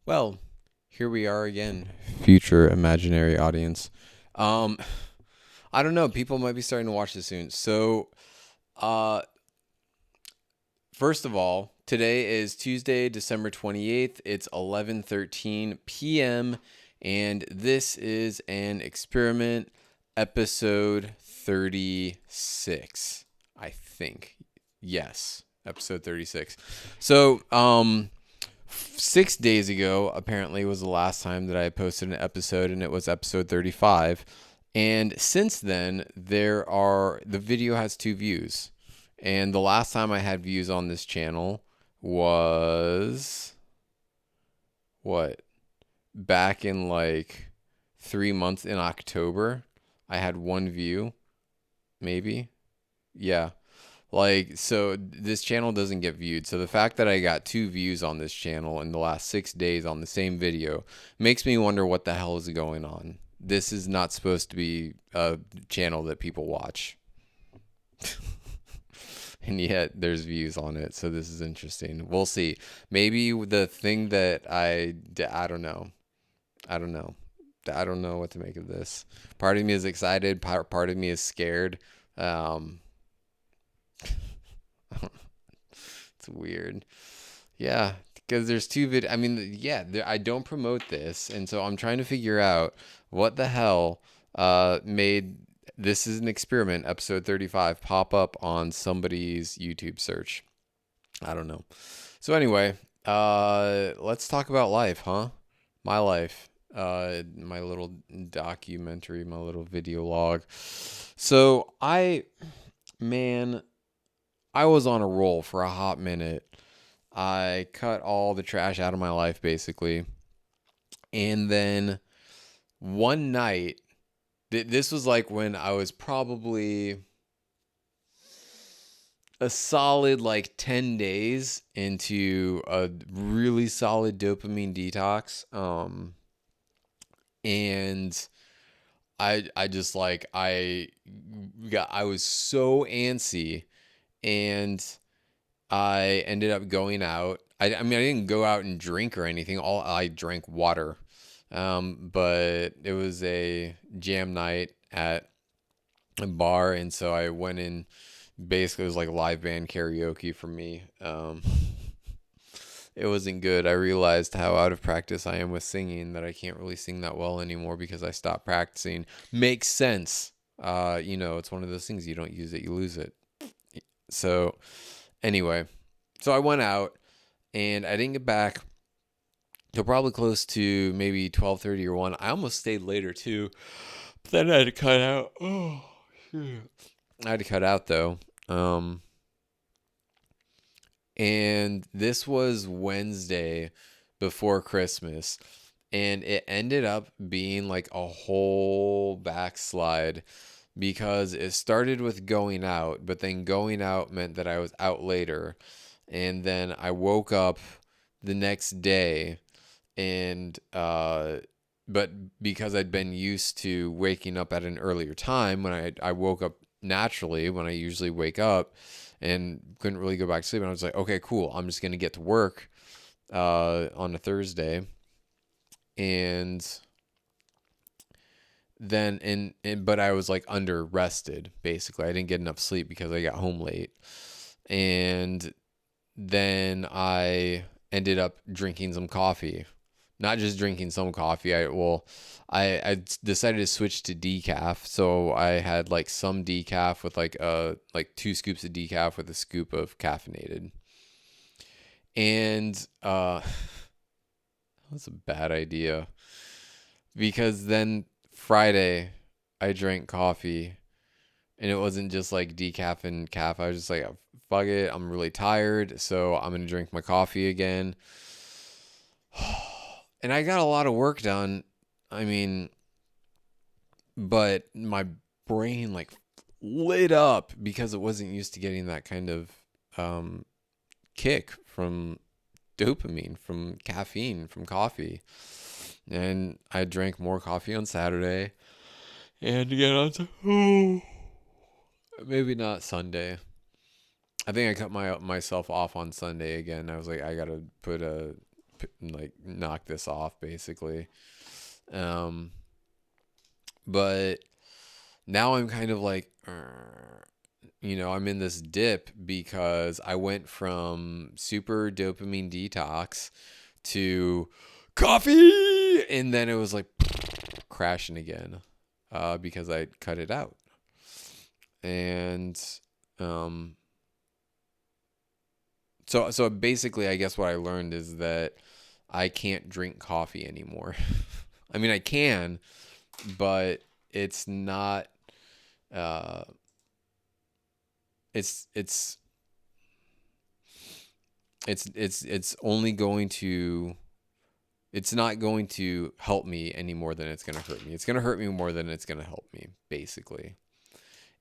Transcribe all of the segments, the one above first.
Well, here we are again, future imaginary audience. Um, I don't know. People might be starting to watch this soon. Uh, first of all, today is Tuesday, December 28th. It's 11:13 p.m. and this is an experiment episode 36. I think. Yes, episode 36. So, 6 days ago, apparently, was the last time that I posted an episode, and it was episode 35. And since then, the video has 2 views. And the last time I had views on this channel was what? Back in like 3 months in October. I had 1 view, maybe. Yeah. Like, so this channel doesn't get viewed. So the fact that I got 2 views on this channel in the last 6 days on the same video makes me wonder what the hell is going on. This is not supposed to be a channel that people watch. And yet there's views on it. So this is interesting. We'll see. Maybe the thing that I don't know. I don't know. I don't know what to make of this. Part of me is excited. Part of me is scared. Um, it's weird. Yeah, because there's I mean, yeah, I don't promote this, and so I'm trying to figure out what the hell made this is an experiment episode 35 pop up on somebody's YouTube search. I don't know. So anyway, let's talk about life, huh? My life. My little documentary, my little video log. So man, I was on a roll for a hot minute. I cut all the trash out of my life basically. And then one night, this was like when I was probably a solid like 10 days into a really solid dopamine detox. And I just like I was so antsy, and I ended up going out. I mean, I didn't go out and drink or anything. All I drank water. But it was a jam night at a bar, and so I went in. Basically, it was like live band karaoke for me. It wasn't good. I realized how out of practice I am with singing, that I can't really sing that well anymore because I stopped practicing. Makes sense. It's one of those things, you don't use it, you lose it. So anyway, so I went out and I didn't get back till probably close to maybe 12:30 or 1. I almost stayed later too. But then I had to cut out. Oh, shoot. I had to cut out though. And this was Wednesday before Christmas. And it ended up being like a whole backslide because it started with going out, but then going out meant that I was out later. And then I woke up the next day, and but because I'd been used to waking up at an earlier time, when I woke up naturally when I usually wake up, and couldn't really go back to sleep, and I was like, okay, cool, I'm just gonna get to work on a Thursday. And then but I was like under rested basically. I didn't get enough sleep because I got home late. And then I ended up drinking some coffee. Not just drinking some coffee. I decided to switch to decaf. So I had like some decaf with like 2 scoops of decaf with a scoop of caffeinated. And that's a bad idea because then Friday I drank coffee, and it wasn't just like decaf and calf. I was just like, fuck it, I'm really tired, so I'm gonna drink my coffee again. And I got a lot of work done. I mean, but my brain like lit up because it wasn't used to getting that kind of um, kick from dopamine, from caffeine, from coffee. And I drank more coffee on Saturday, and again on maybe not Sunday. I think I cut myself off on Sunday again. I was like, I gotta like knock this off basically. Um, but now I'm kind of like, I'm in this dip because I went from super dopamine detox to coffee, and then it was like crashing again because I cut it out. And um, so basically, I guess what I learned is that I can't drink coffee anymore. I mean, I can, but it's not. Uh, it's it's only going to. It's not going to help me any more than it's going to hurt me. It's going to hurt me more than it's going to help me, basically.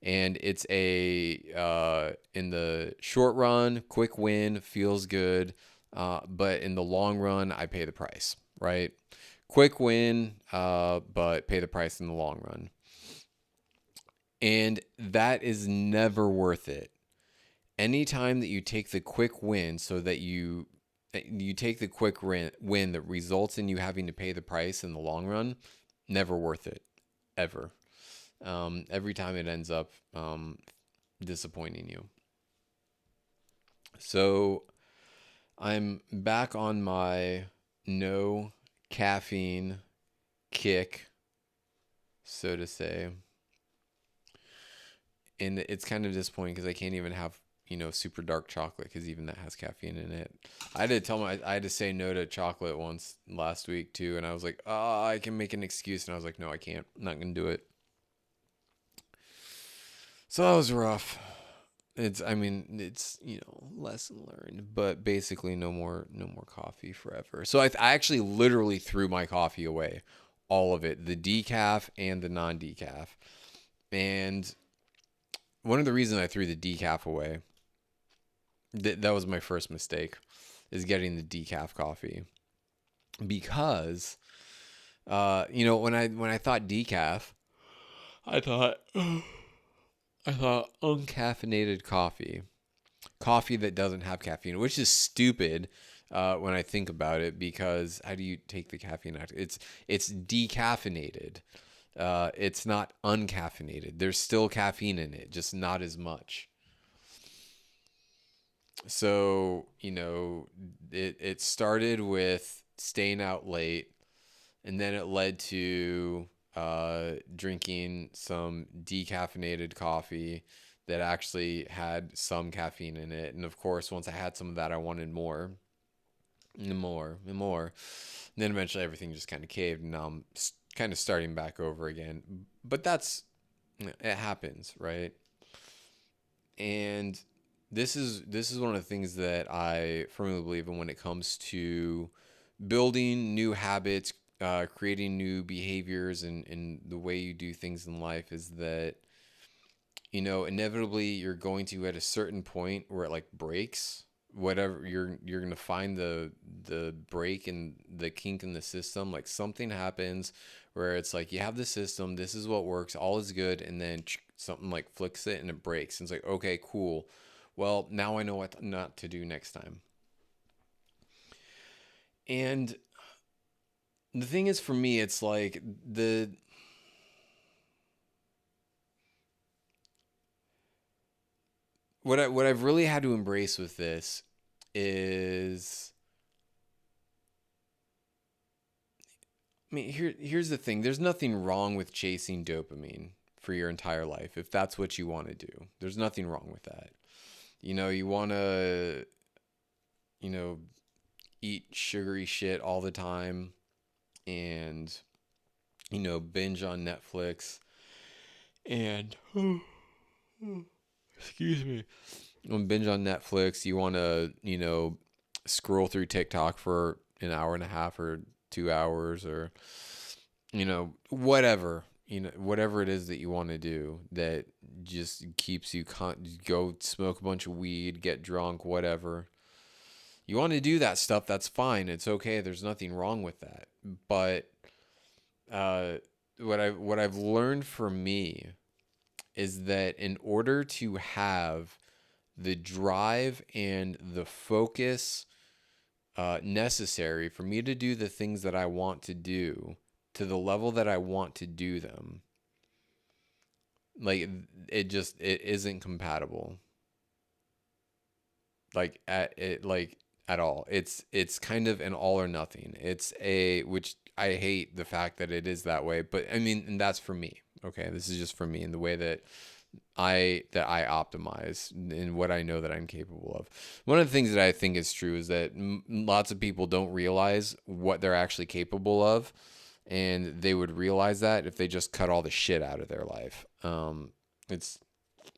And it's in the short run, quick win, feels good. But in the long run, I pay the price, right? Quick win, but pay the price in the long run. And that is never worth it. Anytime that you take the quick win so that you take the quick win that results in you having to pay the price in the long run, never worth it, ever. Every time it ends up disappointing you. So I'm back on my no caffeine kick, so to say. And it's kind of disappointing because I can't even have, super dark chocolate because even that has caffeine in it. I had to say no to chocolate once last week too. And I was like, I can make an excuse. And I was like, no, I can't. I'm not going to do it. So that was rough. It's lesson learned, but basically no more coffee forever. So I actually literally threw my coffee away, all of it, the decaf and the non-decaf. And one of the reasons I threw the decaf away, that was my first mistake, is getting the decaf coffee, because when I thought decaf, I thought uncaffeinated coffee that doesn't have caffeine, which is stupid when I think about it, because how do you take the caffeine out? It's decaffeinated. It's not uncaffeinated. There's still caffeine in it, just not as much. So, it started with staying out late, and then it led to drinking some decaffeinated coffee that actually had some caffeine in it. And of course, once I had some of that, I wanted more and more and more. And then eventually everything just kind of caved, and now I'm kind of starting back over again. But it happens, right? And this is one of the things that I firmly believe in when it comes to building new habits, creating new behaviors, and the way you do things in life, is that inevitably you're going to, at a certain point where it like breaks, whatever, you're going to find the break and the kink in the system. Like something happens where it's like you have the system, this is what works, all is good, and then something like flicks it and it breaks, and it's like, okay, cool, well, now I know what not to do next time. And the thing is, for me, it's like what I've really had to embrace with this is, I mean, here's the thing. There's nothing wrong with chasing dopamine for your entire life if that's what you want to do. There's nothing wrong with that. You want to, you know, eat sugary shit all the time, and binge on Netflix, and excuse me, binge on Netflix. You want to, scroll through TikTok for an hour and a half or 2 hours, or whatever, whatever it is that you want to do that just keeps you go smoke a bunch of weed, get drunk, whatever. You want to do that stuff, that's fine. It's okay. There's nothing wrong with that. But uh, what I've learned for me is that in order to have the drive and the focus necessary for me to do the things that I want to do to the level that I want to do them, like it isn't compatible. At all. It's kind of an all or nothing. It's a which I hate the fact that it is that way, but I mean, and that's for me. Okay, this is just for me and the way that I optimize and what I know that I'm capable of. One of the things that I think is true is that lots of people don't realize what they're actually capable of, and they would realize that if they just cut all the shit out of their life. It's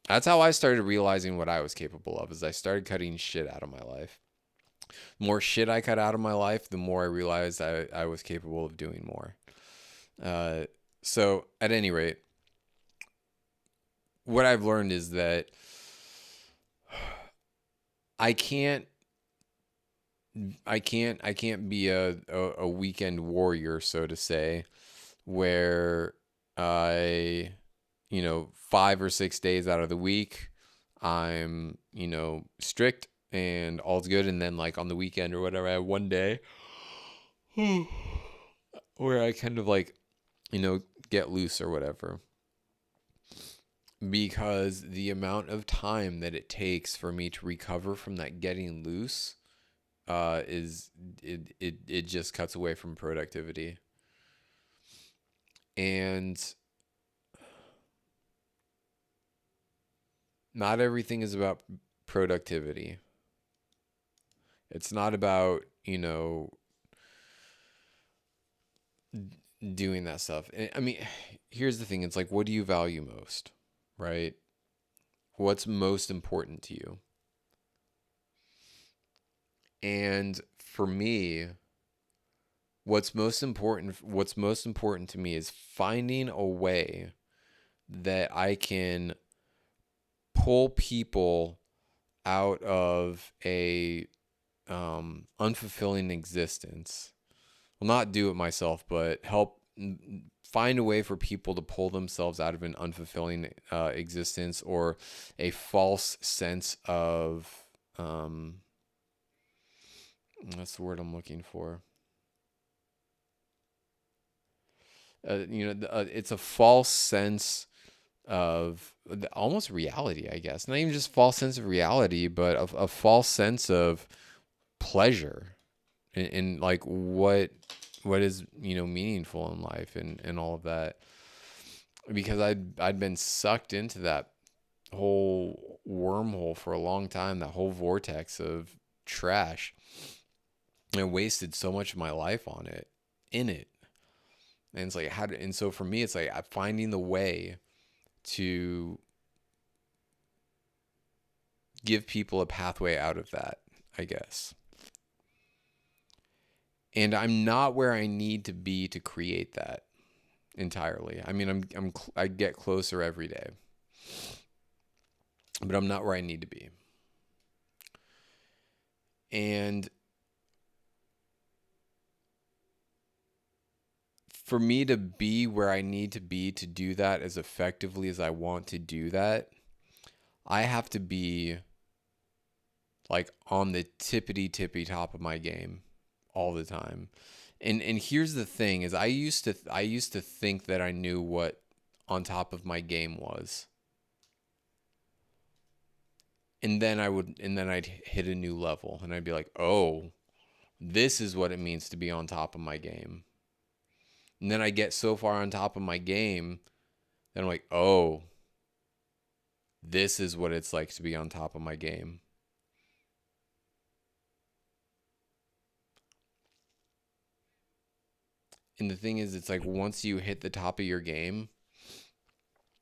That's how I started realizing what I was capable of. Is I started cutting shit out of my life. The more shit I cut out of my life, the more I realized I was capable of doing more. So at any rate, what I've learned is that I can't I can't be a weekend warrior, so to say, where I 5 or 6 days out of the week I'm strict and all's good, and then like on the weekend or whatever I have one day where I kind of like get loose or whatever, because the amount of time that it takes for me to recover from that getting loose is it just cuts away from productivity. And not everything is about productivity. It's not about doing that stuff. I mean, here's the thing, it's like, what do you value most, right? What's most important to you? And for me, what's most important to me is finding a way that I can pull people out of a unfulfilling existence. Well, not do it myself, but help find a way for people to pull themselves out of an unfulfilling existence, or a false sense of that's the word I'm looking for. It's a false sense of almost reality, I guess. Not even just false sense of reality, but a false sense of pleasure in like what is meaningful in life, and all of that, because I'd been sucked into that whole wormhole for a long time, that whole vortex of trash, and I wasted so much of my life on it, in it. And it's like, and so for me, it's like finding the way to give people a pathway out of that, I guess. And I'm not where I need to be to create that entirely. I mean, I get closer every day, but I'm not where I need to be. And for me to be where I need to be to do that as effectively as I want to do that, I have to be like on the tippy top of my game all the time. And here's the thing is, I used to think that I knew what on top of my game was. And then I'd hit a new level, and I'd be like, "Oh, this is what it means to be on top of my game." And then I get so far on top of my game that I'm like, "Oh, this is what it's like to be on top of my game." And the thing is, it's like once you hit the top of your game,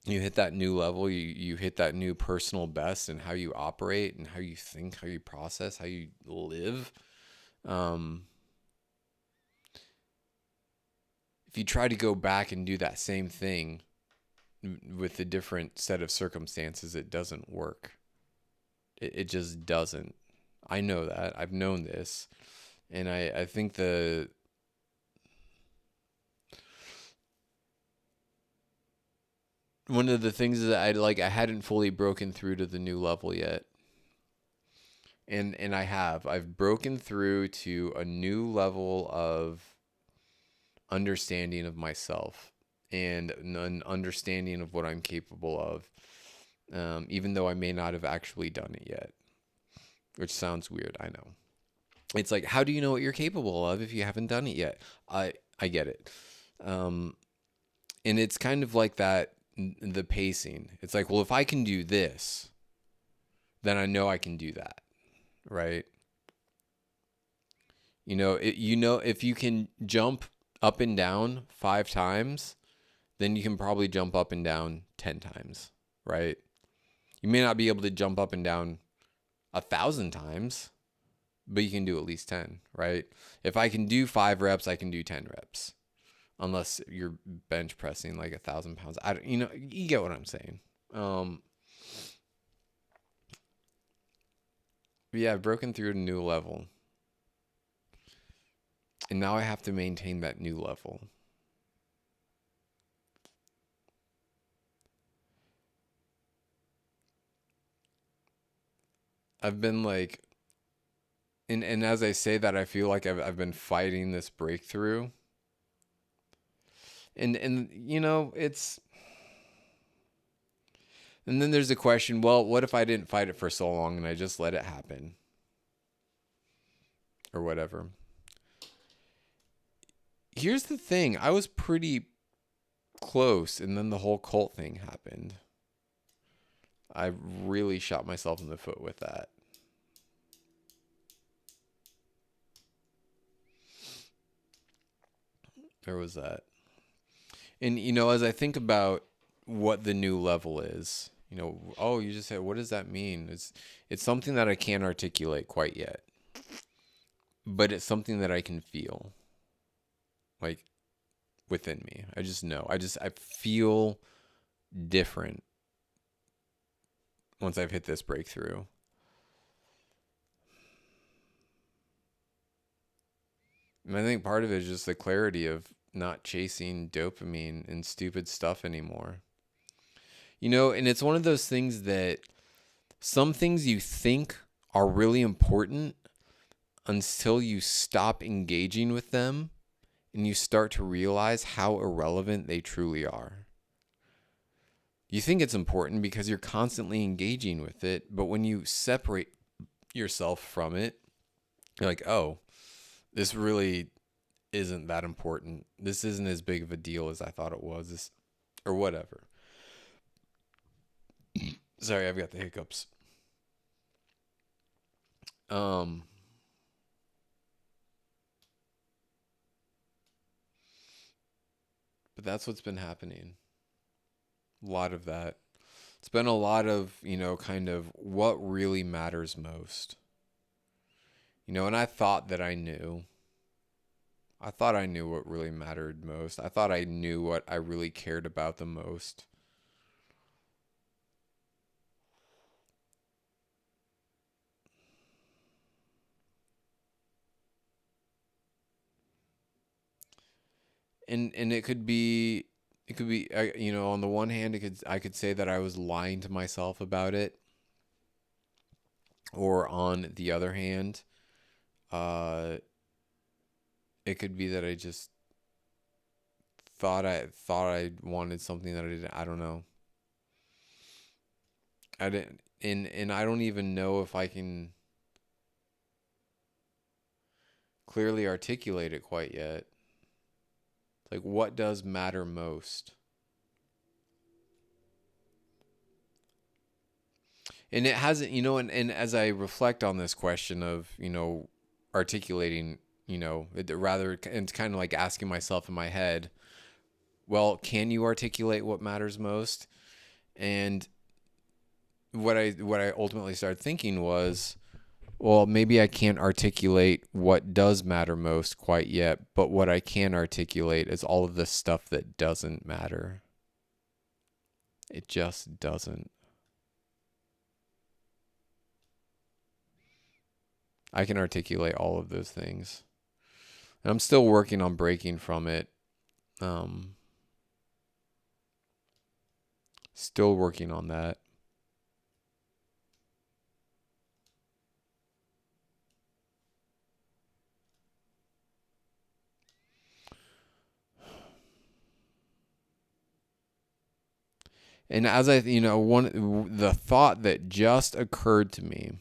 you hit that new level, you hit that new personal best, and how you operate and how you think, how you process, how you live. Um, if you try to go back and do that same thing with a different set of circumstances, it doesn't work. It just doesn't. I know that. I've known this. And I think one of the things is that I hadn't fully broken through to the new level yet. And I've broken through to a new level of understanding of myself and an understanding of what I'm capable of, even though I may not have actually done it yet, which sounds weird. I know. It's like, how do you know what you're capable of if you haven't done it yet? I get it. Um, and it's kind of like that, the pacing. It's like, well, if I can do this, then I know I can do that, right? If you can jump up and down 5 times, then you can probably jump up and down 10 times, right? You may not be able to jump up and down 1,000 times, but you can do at least 10, right? If I can do 5 reps, I can do 10 reps, unless you're bench pressing like 1,000 pounds. You get what I'm saying. Um, yeah, I've broken through a new level, and now I have to maintain that new level. I've been like, and as I say that, I feel like I've been fighting this breakthrough, and it's, and then there's the question, well, what if I didn't fight it for so long and I just let it happen or whatever? Here's the thing, I was pretty close, and then the whole cult thing happened. I really shot myself in the foot with that. There was that. And as I think about what the new level is, oh, you just said, what does that mean? It's something that I can't articulate quite yet, but it's something that I can feel, like, within me. I just know. I feel different once I've hit this breakthrough. And I think part of it is just the clarity of not chasing dopamine and stupid stuff anymore. And it's one of those things that some things you think are really important until you stop engaging with them and you start to realize how irrelevant they truly are. You think it's important because you're constantly engaging with it, but when you separate yourself from it, you're like, oh, this really isn't that important. This isn't as big of a deal as I thought it was, or whatever. Sorry, I've got the hiccups. Um, but that's what's been happening. A lot of that. It's been a lot of, kind of what really matters most. And I thought that I knew. I thought I knew what really mattered most. I thought I knew what I really cared about the most. And it could be on the one hand, I could say that I was lying to myself about it, or on the other hand, uh it could be that I just thought I wanted something that I didn't. I don't know. I didn't, and I don't even know if I can clearly articulate it quite yet. Like, what does matter most? And it hasn't, and as I reflect on this question of, articulating, rather, it's kind of like asking myself in my head, well, can you articulate what matters most? And what I ultimately started thinking was, well, maybe I can't articulate what does matter most quite yet, but what I can articulate is all of the stuff that doesn't matter. It just doesn't. I can articulate all of those things. And I'm still working on breaking from it. Um, Still working on that. And as the thought that just occurred to me,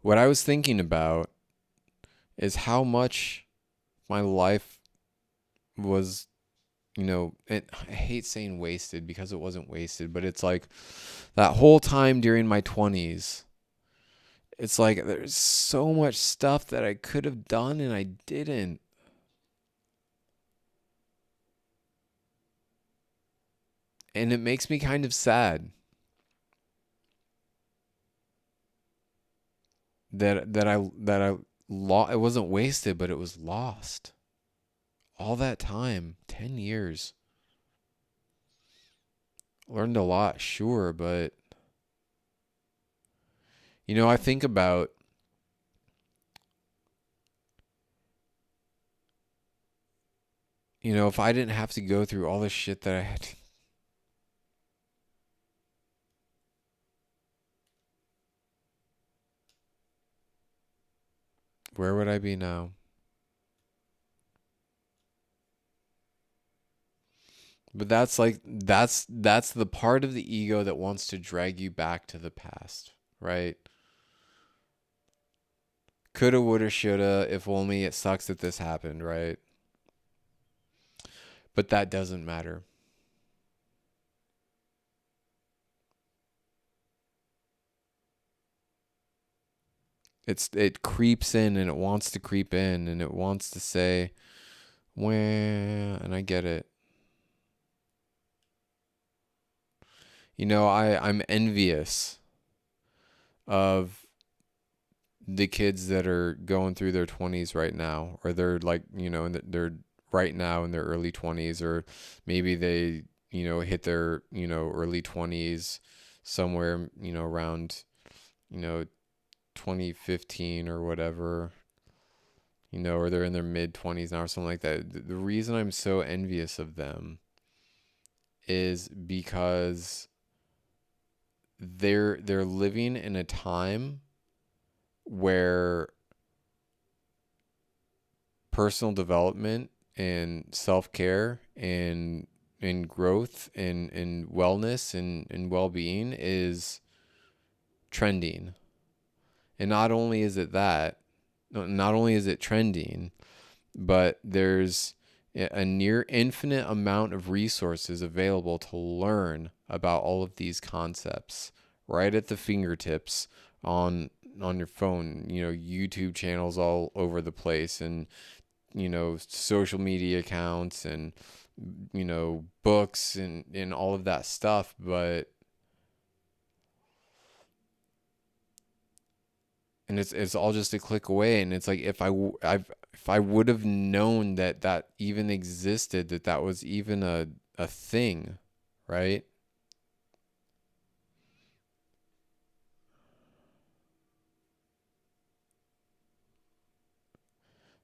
what I was thinking about is how much my life was, I hate saying wasted because it wasn't wasted, but it's like that whole time during my 20s, it's like there's so much stuff that I could have done and I didn't. And it makes me kind of sad it wasn't wasted, but it was lost. All that time, 10 years. Learned a lot, sure, but I think about, if I didn't have to go through all the shit that I had to, where would I be now? But that's the part of the ego that wants to drag you back to the past, right? Coulda, woulda, shoulda, if only it sucks that this happened, right? But that doesn't matter. It creeps in and it wants to creep in and it wants to say, "Wah," and I get it. I'm envious of the kids that are going through their 20s right now, or they're like, they're right now in their early 20s, or maybe they, hit their, early 20s somewhere, around, you know, 2015 or whatever, or they're in their mid 20s now or something like that. The reason I'm so envious of them is because they're living in a time where personal development and self-care and growth and wellness and well-being is trending. And not only is it that, not only is it trending, but there's a near infinite amount of resources available to learn about all of these concepts right at the fingertips on your phone. YouTube channels all over the place, and social media accounts, and books and all of that stuff. But and it's all just a click away. And it's like, if I would have known that even existed, that was even a thing, right?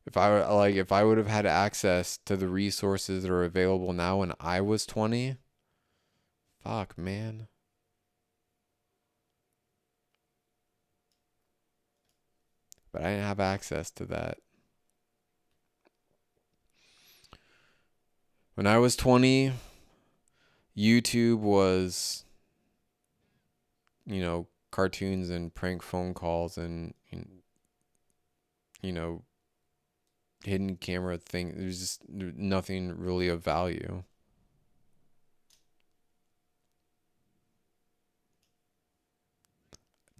If I would have had access to the resources that are available now when I was 20, fuck, man. But I didn't have access to that. When I was 20, YouTube was, cartoons and prank phone calls and you know, hidden camera thing. There's just nothing really of value.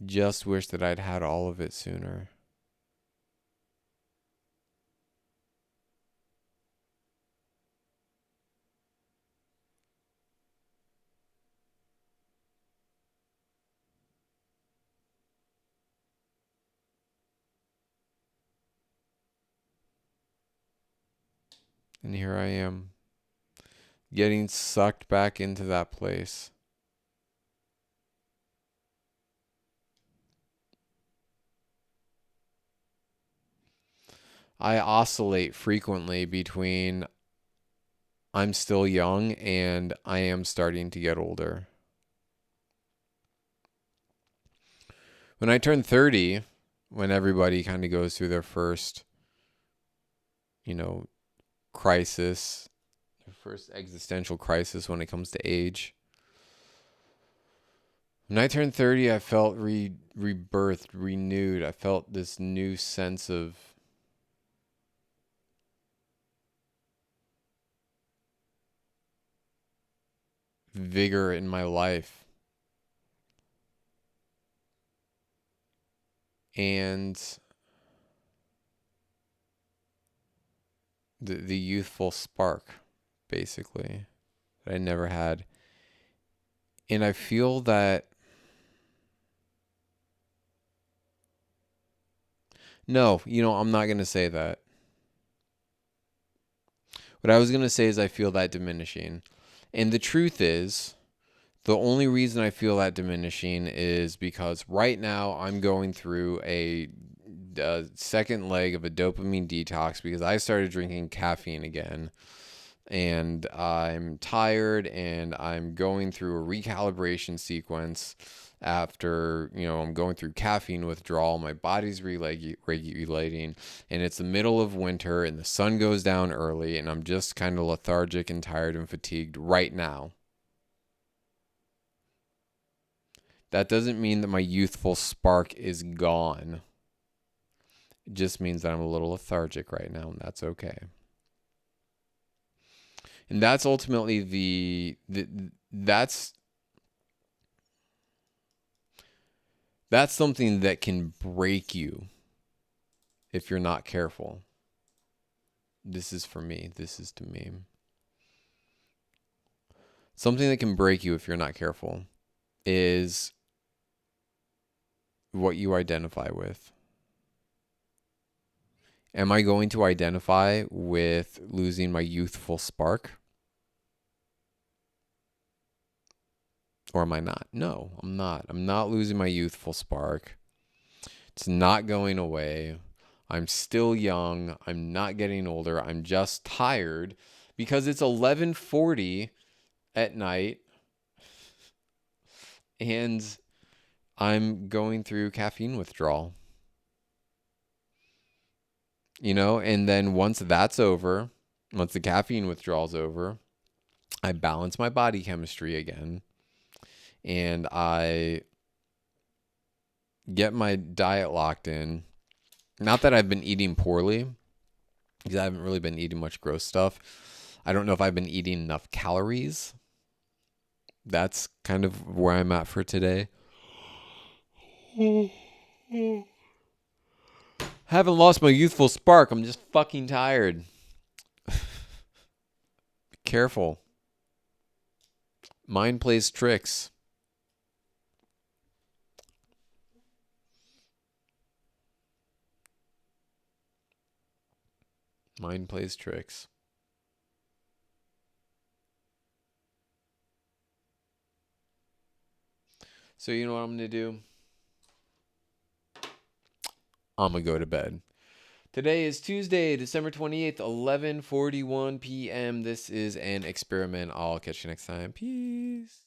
Just wish that I'd had all of it sooner. And here I am, getting sucked back into that place. I oscillate frequently between I'm still young and I am starting to get older. When I turn 30, when everybody kind of goes through their first, you know, crisis, first existential crisis when it comes to age. When I turned 30, I felt rebirthed, renewed. I felt this new sense of vigor in my life. And the youthful spark, basically, that I never had. And I feel that, no, I'm not going to say that. What I was going to say is I feel that diminishing. And the truth is, the only reason I feel that diminishing is because right now I'm going through a second leg of a dopamine detox because I started drinking caffeine again. And I'm tired and I'm going through a recalibration sequence after, I'm going through caffeine withdrawal. My body's regulating, and it's the middle of winter and the sun goes down early, and I'm just kind of lethargic and tired and fatigued right now. That doesn't mean that my youthful spark is gone. It just means that I'm a little lethargic right now, and that's okay. And that's ultimately that's something that can break you if you're not careful. This is for me. This is to me. Something that can break you if you're not careful is what you identify with. Am I going to identify with losing my youthful spark? Or am I not? No, I'm not. I'm not losing my youthful spark. It's not going away. I'm still young. I'm not getting older. I'm just tired because it's 11:40 at night and I'm going through caffeine withdrawal. And then once that's over, once the caffeine withdrawal's over, I balance my body chemistry again and I get my diet locked in. Not that I've been eating poorly, because I haven't really been eating much gross stuff. I don't know if I've been eating enough calories. That's kind of where I'm at for today. Haven't lost my youthful spark. I'm just fucking tired. Be careful. Mind plays tricks. Mind plays tricks. So you know what I'm going to do? I'm going to go to bed. Today is Tuesday, December 28th, 11:41 p.m. This is an experiment. I'll catch you next time. Peace.